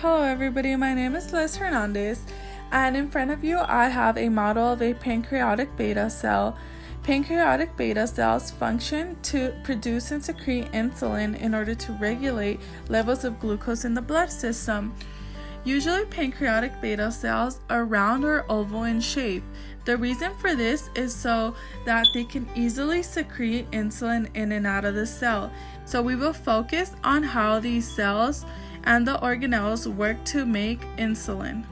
Hello everybody, my name is Liz Hernandez, and in front of you I have a model of a pancreatic beta cell. Pancreatic beta cells function to produce and secrete insulin in order to regulate levels of glucose in the blood system. Usually pancreatic beta cells are round or oval in shape. The reason for this is so that they can easily secrete insulin in and out of the cell. So we will focus on how these cells and the organelles work to make insulin.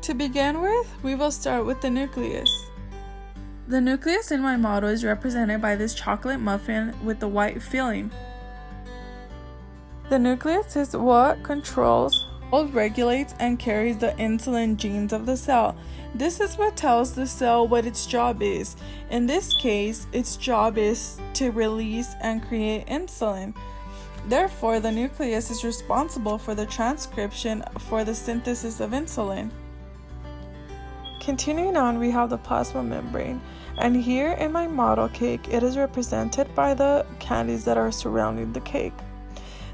To begin with, we will start with the nucleus. The nucleus in my model is represented by this chocolate muffin with the white filling. The nucleus is what controls, regulates, and carries the insulin genes of the cell. This is what tells the cell what its job is. In this case, its job is to release and create insulin. Therefore, the nucleus is responsible for the transcription for the synthesis of insulin. Continuing on, we have the plasma membrane, and here in my model cake, it is represented by the candies that are surrounding the cake.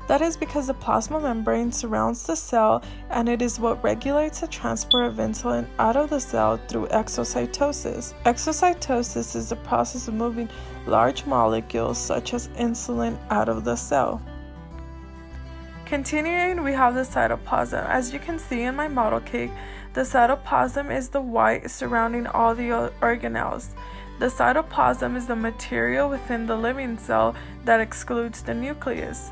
That is because the plasma membrane surrounds the cell, and it is what regulates the transfer of insulin out of the cell through exocytosis. Exocytosis is the process of moving large molecules such as insulin out of the cell. Continuing, we have the cytoplasm. As you can see in my model cake, the cytoplasm is the white surrounding all the organelles. The cytoplasm is the material within the living cell that excludes the nucleus.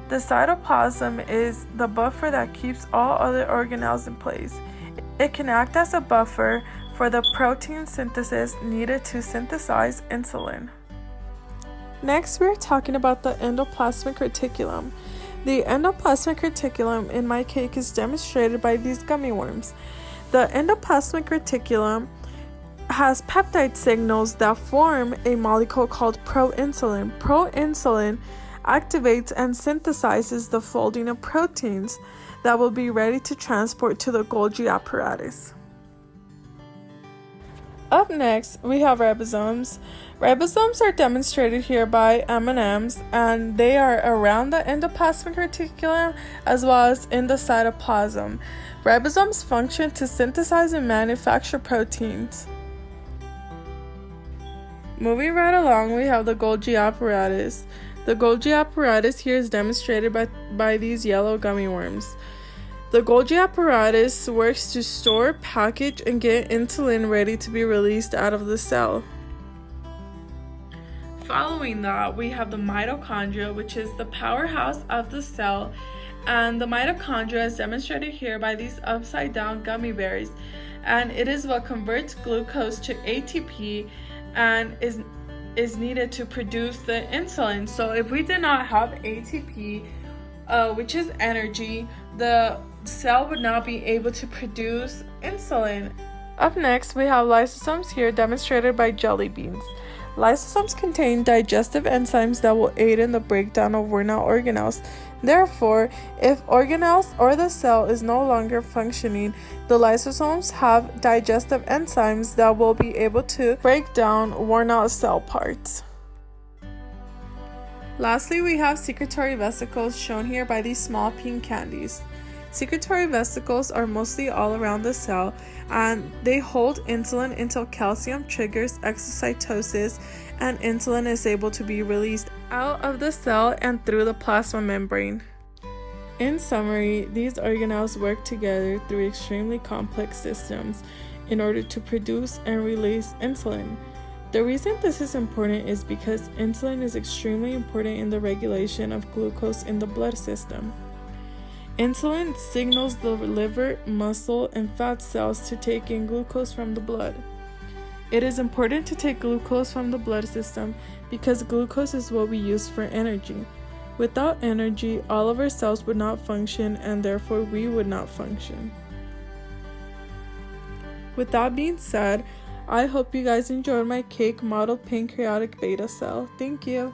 The cytoplasm is the buffer that keeps all other organelles in place. It can act as a buffer for the protein synthesis needed to synthesize insulin. Next, we're talking about the endoplasmic reticulum. The endoplasmic reticulum in my cake is demonstrated by these gummy worms. The endoplasmic reticulum has peptide signals that form a molecule called proinsulin. Proinsulin activates and synthesizes the folding of proteins that will be ready to transport to the Golgi apparatus. Up next, we have ribosomes. Ribosomes are demonstrated here by M&Ms, and they are around the endoplasmic reticulum as well as in the cytoplasm. Ribosomes function to synthesize and manufacture proteins. Moving right along, we have the Golgi apparatus. The Golgi apparatus here is demonstrated by these yellow gummy worms. The Golgi apparatus works to store, package, and get insulin ready to be released out of the cell. Following that, we have the mitochondria, which is the powerhouse of the cell, and the mitochondria is demonstrated here by these upside down gummy bears, and it is what converts glucose to ATP and is needed to produce the insulin. So if we did not have ATP, which is energy, the cell would not be able to produce insulin. Up next, we have lysosomes here demonstrated by jelly beans. Lysosomes contain digestive enzymes that will aid in the breakdown of worn out organelles. Therefore, if organelles or the cell is no longer functioning, the lysosomes have digestive enzymes that will be able to break down worn out cell parts. Lastly, we have secretory vesicles shown here by these small pink candies. Secretory vesicles are mostly all around the cell, and they hold insulin until calcium triggers exocytosis and insulin is able to be released out of the cell and through the plasma membrane. In summary, these organelles work together through extremely complex systems in order to produce and release insulin. The reason this is important is because insulin is extremely important in the regulation of glucose in the blood system. Insulin signals the liver, muscle, and fat cells to take in glucose from the blood. It is important to take glucose from the blood system because glucose is what we use for energy. Without energy, all of our cells would not function, and therefore we would not function. With that being said, I hope you guys enjoyed my cake model pancreatic beta cell. Thank you.